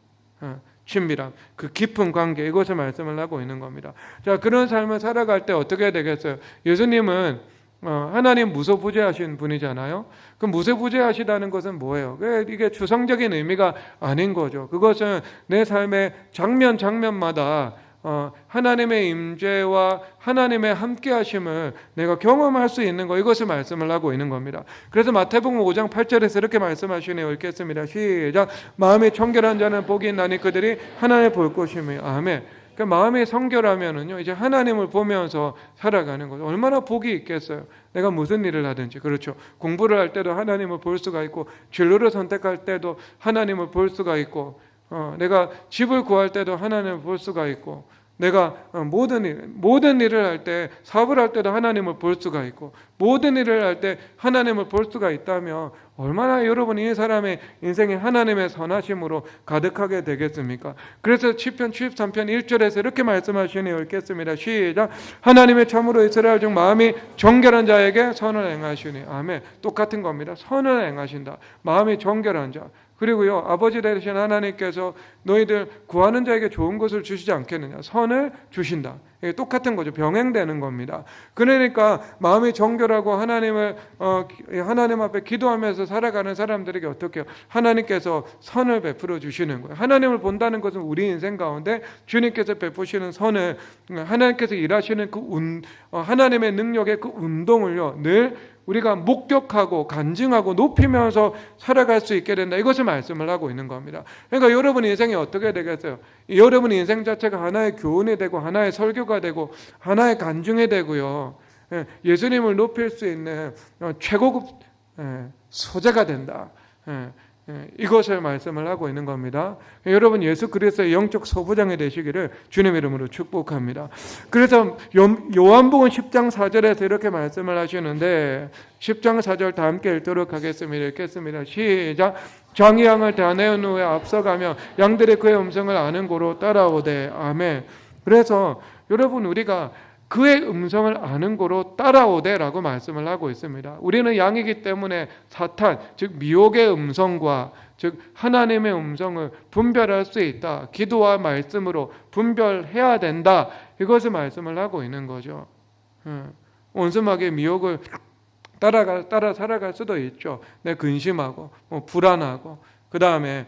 친밀함, 그 깊은 관계, 이것을 말씀을 하고 있는 겁니다. 자, 그런 삶을 살아갈 때 어떻게 되겠어요? 예수님은 하나님 무소부재하신 분이잖아요. 그 무소부재하시다는 것은 뭐예요? 이게 추상적인 의미가 아닌 거죠. 그것은 내 삶의 장면마다 하나님의 임재와 하나님의 함께하심을 내가 경험할 수 있는 거, 이것을 말씀을 하고 있는 겁니다. 그래서 마태복음 5장 8절에서 이렇게 말씀하시네요. 읽겠습니다. 시작. 마음이 청결한 자는 복이 있나니 그들이 하나님을 볼 것이며. 아멘. 그러니까 마음이 성결하면은요 이제 하나님을 보면서 살아가는 거죠. 얼마나 복이 있겠어요. 내가 무슨 일을 하든지, 그렇죠. 공부를 할 때도 하나님을 볼 수가 있고, 진로를 선택할 때도 하나님을 볼 수가 있고, 내가 집을 구할 때도 하나님을 볼 수가 있고, 내가 모든 일을 할 때, 사업을 할 때도 하나님을 볼 수가 있고, 모든 일을 할 때 하나님을 볼 수가 있다면 얼마나 여러분 이 사람의 인생이 하나님의 선하심으로 가득하게 되겠습니까? 그래서 시편 73편 1절에서 이렇게 말씀하시네요. 읽겠습니다. 시작. 하나님의 참으로 이스라엘 중 마음이 정결한 자에게 선을 행하시니. 아멘. 똑같은 겁니다. 선을 행하신다. 마음이 정결한 자. 그리고요, 아버지 되신 하나님께서 너희들 구하는 자에게 좋은 것을 주시지 않겠느냐. 선을 주신다. 이게 똑같은 거죠. 병행되는 겁니다. 그러니까 마음이 정결하고 하나님 앞에 기도하면서 살아가는 사람들에게 어떻게 해요? 하나님께서 선을 베풀어 주시는 거예요. 하나님을 본다는 것은 우리 인생 가운데 주님께서 베푸시는 선을, 하나님께서 일하시는 하나님의 능력의 그 운동을요 늘 우리가 목격하고 간증하고 높이면서 살아갈 수 있게 된다, 이것을 말씀을 하고 있는 겁니다. 그러니까 여러분 인생이 어떻게 되겠어요? 여러분 인생 자체가 하나의 교훈이 되고 하나의 설교가 되고 하나의 간증이 되고요, 예수님을 높일 수 있는 최고급 소재가 된다. 이것을 말씀을 하고 있는 겁니다. 여러분 예수 그리스도의 영적 소부장이 되시기를 주님의 이름으로 축복합니다. 그래서 요한복음 10장 4절에서 이렇게 말씀을 하시는데 10장 4절 다 함께 읽도록 하겠습니다. 읽겠습니다. 시작. 장이 양을 다 내은 후에 앞서가며 양들이 그의 음성을 아는 고로 따라오되. 아멘. 그래서 여러분 우리가 그의 음성을 아는 고로 따라오되라고 말씀을 하고 있습니다. 우리는 양이기 때문에 사탄, 즉 미혹의 음성과 즉 하나님의 음성을 분별할 수 있다. 기도와 말씀으로 분별해야 된다. 이것을 말씀을 하고 있는 거죠. 온순하게 미혹을 따라 살아갈 수도 있죠. 내 근심하고 불안하고 그 다음에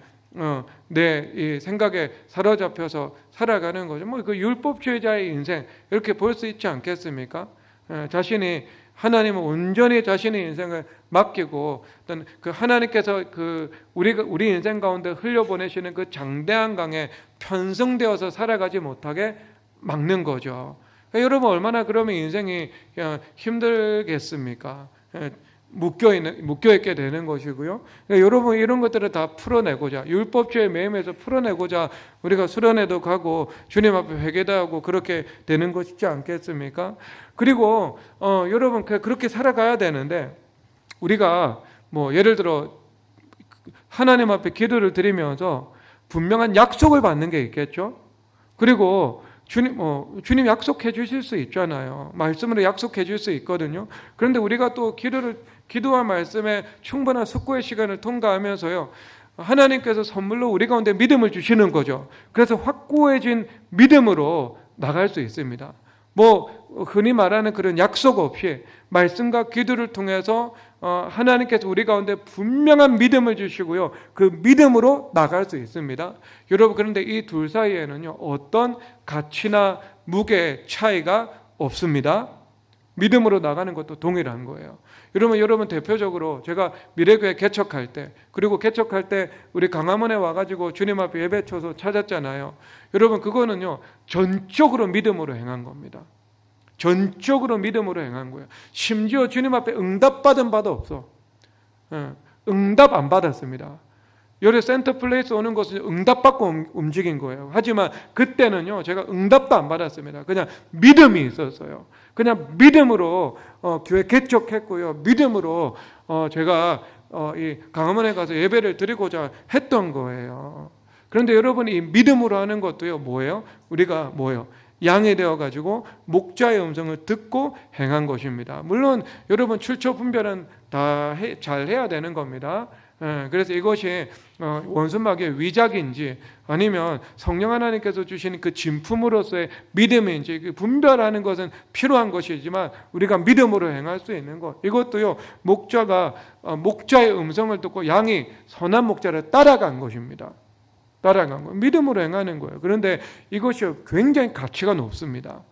내 이 생각에 사로잡혀서 살아가는 거죠. 그 율법주의자의 인생 이렇게 볼 수 있지 않겠습니까? 자신이 하나님은 온전히 자신의 인생을 맡기고 어떤 그 하나님께서 그 우리 인생 가운데 흘려보내시는 그 장대한 강에 편성되어서 살아가지 못하게 막는 거죠. 여러분 얼마나 그러면 인생이 힘들겠습니까? 묶여있게 되는 것이고요. 여러분 이런 것들을 다 풀어내고자 율법주의 매임에서 풀어내고자 우리가 수련회도 가고 주님 앞에 회개도 하고 그렇게 되는 것이지 않겠습니까? 그리고 여러분 그렇게 살아가야 되는데 우리가 예를 들어 하나님 앞에 기도를 드리면서 분명한 약속을 받는 게 있겠죠. 그리고 주님 약속해 주실 수 있잖아요. 말씀으로 약속해 줄 수 있거든요. 그런데 우리가 또 기도와 말씀에 충분한 숙고의 시간을 통과하면서요, 하나님께서 선물로 우리 가운데 믿음을 주시는 거죠. 그래서 확고해진 믿음으로 나갈 수 있습니다. 흔히 말하는 그런 약속 없이 말씀과 기도를 통해서 하나님께서 우리 가운데 분명한 믿음을 주시고요, 그 믿음으로 나갈 수 있습니다. 여러분 그런데 이 둘 사이에는요 어떤 가치나 무게 차이가 없습니다. 믿음으로 나가는 것도 동일한 거예요. 여러분 대표적으로 제가 미래교회 개척할 때, 그리고 개척할 때 우리 강화문에 와가지고 주님 앞에 예배쳐서 찾았잖아요. 여러분 그거는요 전적으로 믿음으로 행한 겁니다. 전적으로 믿음으로 행한 거예요. 심지어 주님 앞에 응답받은 바도 없어. 응답 안 받았습니다. 여기 센터플레이스 오는 것은 응답받고 움직인 거예요. 하지만 그때는요 제가 응답도 안 받았습니다. 그냥 믿음이 있었어요. 그냥 믿음으로 교회 개척했고요, 믿음으로 제가 이 강화문에 가서 예배를 드리고자 했던 거예요. 그런데 여러분 이 믿음으로 하는 것도요 뭐예요? 우리가 양이 되어가지고 목자의 음성을 듣고 행한 것입니다. 물론 여러분 출처 분별은 다 잘 해야 되는 겁니다. 그래서 이것이 원수마귀의 위작인지 아니면 성령 하나님께서 주시는 그 진품으로서의 믿음인지 분별하는 것은 필요한 것이지만 우리가 믿음으로 행할 수 있는 것, 이것도요 목자가 목자의 음성을 듣고 양이 선한 목자를 따라간 것입니다. 따라간 거예요. 믿음으로 행하는 거예요. 그런데 이것이 굉장히 가치가 높습니다.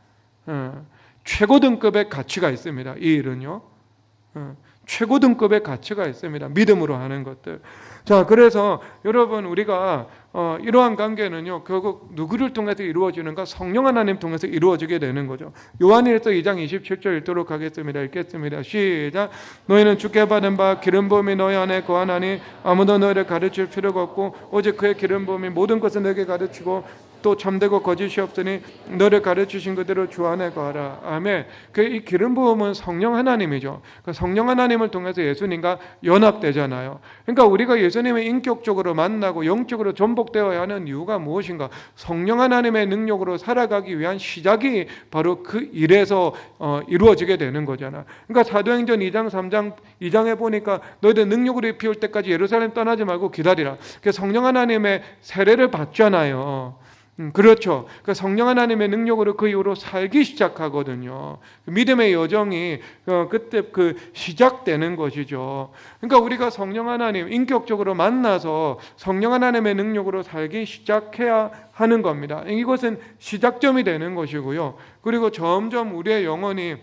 최고 등급의 가치가 있습니다. 이 일은요 최고 등급의 가치가 있습니다. 믿음으로 하는 것들. 자, 그래서 여러분 우리가 이러한 관계는요 결국 누구를 통해서 이루어지는가? 성령 하나님 통해서 이루어지게 되는 거죠. 요한일서 2장 27절 읽도록 하겠습니다. 읽겠습니다. 시작. 너희는 주께 받은 바 기름 부음이 너희 안에 거하나니 아무도 너희를 가르칠 필요가 없고 오직 그의 기름 부음이 모든 것을 너에게 가르치고 또 참되고 거짓이 없으니 너를 가르치신 그대로 주 안에 거하라. 아멘. 이 기름 부음은 성령 하나님이죠. 그 성령 하나님을 통해서 예수님과 연합되잖아요. 그러니까 우리가 예수님을 인격적으로 만나고 영적으로 전복되어야 하는 이유가 무엇인가? 성령 하나님의 능력으로 살아가기 위한 시작이 바로 그 일에서 이루어지게 되는 거잖아. 그러니까 사도행전 2장 3장 2장에 보니까 너희들 능력으로 입히올 때까지 예루살렘 떠나지 말고 기다리라. 성령 하나님의 세례를 받잖아요. 그렇죠. 성령 하나님의 능력으로 그 이후로 살기 시작하거든요. 믿음의 여정이 그때 시작되는 것이죠. 그러니까 우리가 성령 하나님 인격적으로 만나서 성령 하나님의 능력으로 살기 시작해야 하는 겁니다. 이것은 시작점이 되는 것이고요. 그리고 점점 우리의 영혼이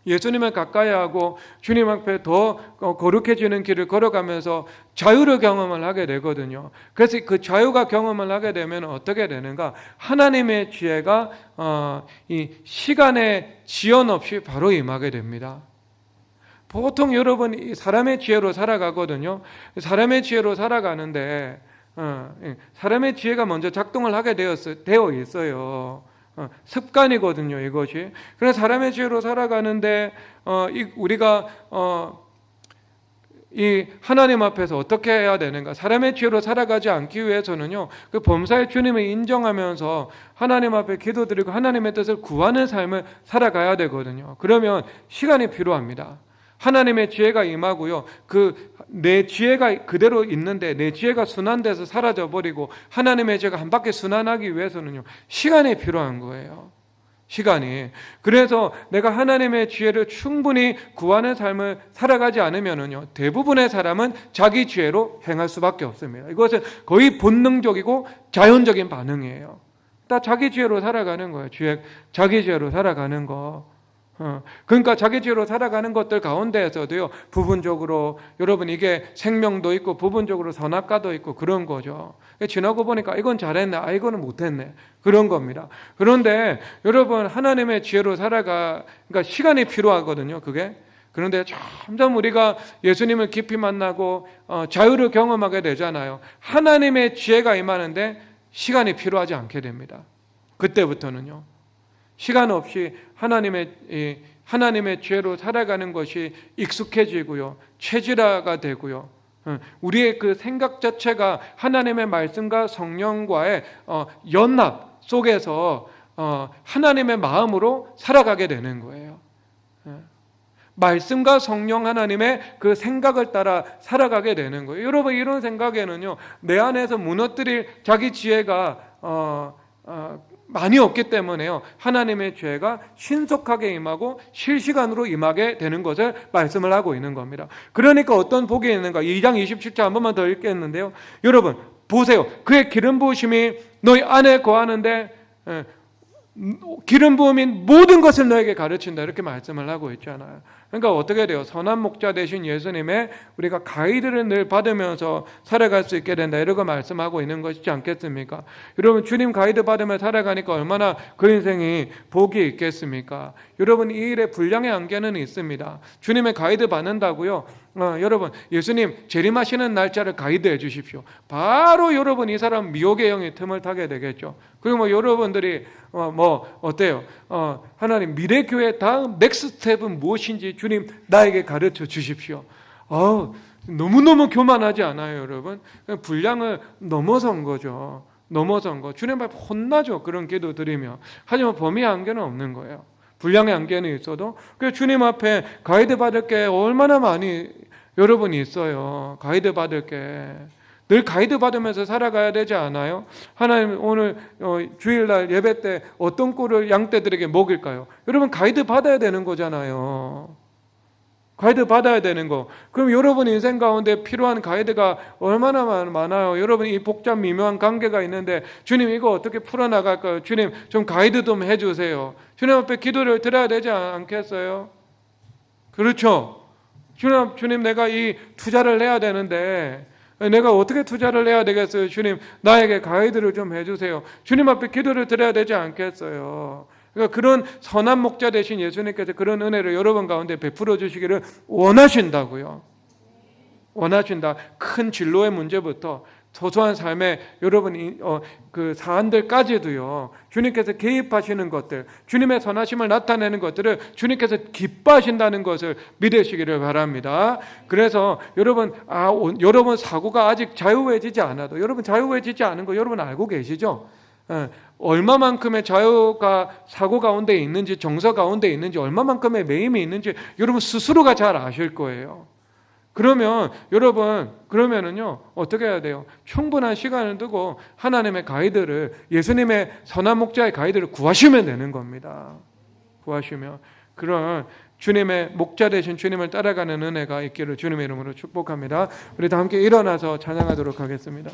예수님을 가까이 하고 주님 앞에 더 거룩해지는 길을 걸어가면서 자유를 경험을 하게 되거든요. 그래서 그 자유가 경험을 하게 되면 어떻게 되는가? 하나님의 지혜가 이 시간의 지연 없이 바로 임하게 됩니다. 보통 여러분 이 사람의 지혜로 살아가거든요. 사람의 지혜로 살아가는데 사람의 지혜가 먼저 작동을 하게 되어 있어요. 습관이거든요, 이것이. 그래서 사람의 지혜로 살아가는데 우리가 이 하나님 앞에서 어떻게 해야 되는가? 사람의 지혜로 살아가지 않기 위해서는요, 그 범사의 주님을 인정하면서 하나님 앞에 기도드리고 하나님의 뜻을 구하는 삶을 살아가야 되거든요. 그러면 시간이 필요합니다. 하나님의 지혜가 임하고요, 내 지혜가 그대로 있는데 내 지혜가 순환돼서 사라져버리고 하나님의 지혜가 한 바퀴 순환하기 위해서는요, 시간이 필요한 거예요. 시간이. 그래서 내가 하나님의 지혜를 충분히 구하는 삶을 살아가지 않으면은요, 대부분의 사람은 자기 지혜로 행할 수밖에 없습니다. 이것은 거의 본능적이고 자연적인 반응이에요. 다 자기 지혜로 살아가는 거예요. 자기 지혜로 살아가는 거. 그러니까 자기 지혜로 살아가는 것들 가운데에서도요, 부분적으로 여러분 이게 생명도 있고 부분적으로 선악과도 있고 그런 거죠. 지나고 보니까 이건 잘했네, 이거는 못했네, 그런 겁니다. 그런데 여러분 하나님의 지혜로 그러니까 시간이 필요하거든요, 그게. 그런데 점점 우리가 예수님을 깊이 만나고 자유를 경험하게 되잖아요. 하나님의 지혜가 임하는데 시간이 필요하지 않게 됩니다. 그때부터는요, 시간 없이 하나님의 지혜로 살아가는 것이 익숙해지고요, 체질화가 되고요, 우리의 그 생각 자체가 하나님의 말씀과 성령과의 연합 속에서 하나님의 마음으로 살아가게 되는 거예요. 말씀과 성령 하나님의 그 생각을 따라 살아가게 되는 거예요. 여러분 이런 생각에는요, 내 안에서 무너뜨릴 자기 지혜가 많이 없기 때문에요, 하나님의 지혜가 신속하게 임하고 실시간으로 임하게 되는 것을 말씀을 하고 있는 겁니다. 그러니까 어떤 복이 있는가? 2장 27절 한 번만 더 읽겠는데요, 여러분 보세요. 그의 기름 부으심이 너희 안에 거하는데 기름 부음이 모든 것을 너에게 가르친다, 이렇게 말씀을 하고 있잖아요. 그러니까 어떻게 돼요? 선한 목자 되신 예수님의 우리가 가이드를 늘 받으면서 살아갈 수 있게 된다, 이렇게 말씀하고 있는 것이지 않겠습니까? 여러분 주님 가이드 받으며 살아가니까 얼마나 그 인생이 복이 있겠습니까? 여러분 이 일에 분량의 한계는 있습니다. 주님의 가이드 받는다고요, 여러분 예수님 재림하시는 날짜를 가이드해 주십시오. 바로 여러분 이 사람 미혹의 영이 틈을 타게 되겠죠. 그리고 여러분들이 어때요? 하나님 미래교회 다음 넥스트 스텝은 무엇인지 주님 나에게 가르쳐 주십시오. 너무너무 교만하지 않아요, 여러분? 분량을 넘어선 거죠. 넘어선 거. 주님 앞에 혼나죠, 그런 기도 드리며. 하지만 범위의 한계는 없는 거예요. 분량의 한계는 있어도. 그래서 주님 앞에 가이드 받을 게 얼마나 많이 여러분이 있어요. 가이드 받을 게. 늘 가이드 받으면서 살아가야 되지 않아요? 하나님 오늘 주일날 예배 때 어떤 꼴을 양떼들에게 먹일까요? 여러분 가이드 받아야 되는 거잖아요. 가이드 받아야 되는 거. 그럼 여러분 인생 가운데 필요한 가이드가 얼마나 많아요? 여러분 이 복잡 미묘한 관계가 있는데 주님 이거 어떻게 풀어나갈까요? 주님 좀 가이드 좀 해주세요. 주님 앞에 기도를 드려야 되지 않겠어요? 그렇죠? 주님 내가 이 투자를 해야 되는데 내가 어떻게 투자를 해야 되겠어요? 주님 나에게 가이드를 좀 해주세요. 주님 앞에 기도를 드려야 되지 않겠어요? 그러니까 그런 선한 목자 되신 예수님께서 그런 은혜를 여러분 가운데 베풀어 주시기를 원하신다고요. 원하신다. 큰 진로의 문제부터 소소한 삶의 여러분 그 사안들까지도요, 주님께서 개입하시는 것들, 주님의 선하심을 나타내는 것들을 주님께서 기뻐하신다는 것을 믿으시기를 바랍니다. 그래서 여러분 사고가 아직 자유해지지 않아도, 여러분 자유해지지 않은 거 여러분 알고 계시죠? 얼마만큼의 자유가 사고 가운데 있는지, 정서 가운데 있는지, 얼마만큼의 매임이 있는지 여러분 스스로가 잘 아실 거예요. 그러면 여러분 그러면은요 어떻게 해야 돼요? 충분한 시간을 두고 하나님의 가이드를, 예수님의 선한 목자의 가이드를 구하시면 되는 겁니다. 구하시면 그런 주님의 목자 되신 주님을 따라가는 은혜가 있기를 주님의 이름으로 축복합니다. 우리 다 함께 일어나서 찬양하도록 하겠습니다.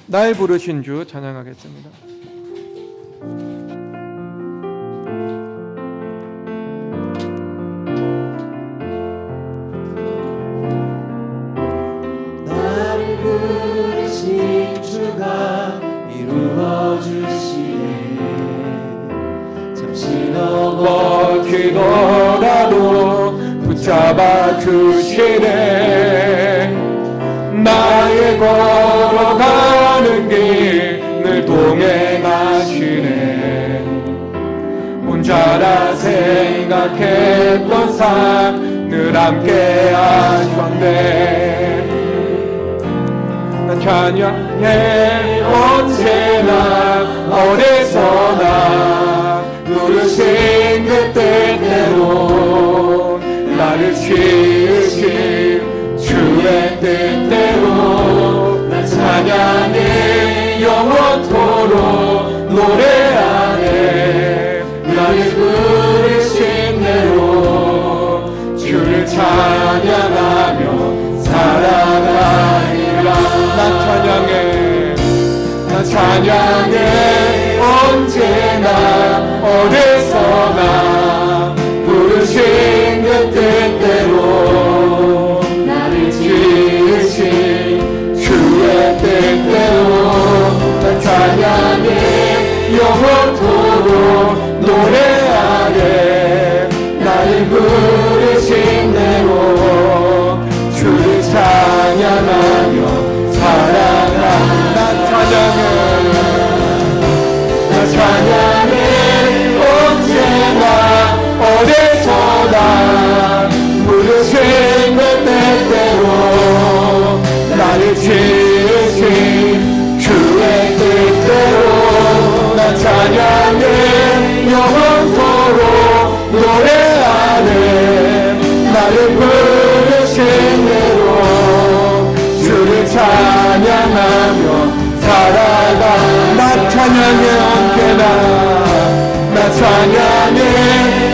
날 부르신 주 찬양하겠습니다. 나를 부르신 주가 이루어 주시네. 참 주시네. 나의 걸어가는 길 늘 동행하시네. 혼자라 생각했던 삶 늘 함께 하셨네. 난 찬양해 언제나 어디서나 부르신 그 뜻대로 나를 지으신 주의 뜻대로 난 찬양해 영원토록 노래하네. 나를 부르신 대로 주를 찬양하며 살아가리라. 난 찬양해 언제나 어디서나 부르신 그 뜻대로 나를 지으신 주의 뜻대로 난 찬양해 영원토록 노래하네. 나를 부르신 대로 주를 찬양하며 살아가. 난 찬양해 언제나 어디서나 부르신 그 뜻대로 나를 지으신 주의 뜻대로 난 찬양해 영원토록 노래하네. 나를 부르신 대로 주를 찬양하며 살아가. 나 찬양해 언제나. 나 찬양해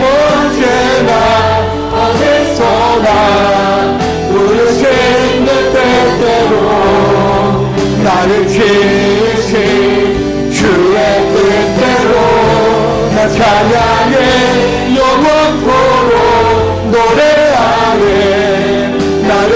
언제나 어디서나 부르신 그 뜻대로 나를 지으신 주의 뜻대로 나 찬양해 영원토록 노래하네. 나를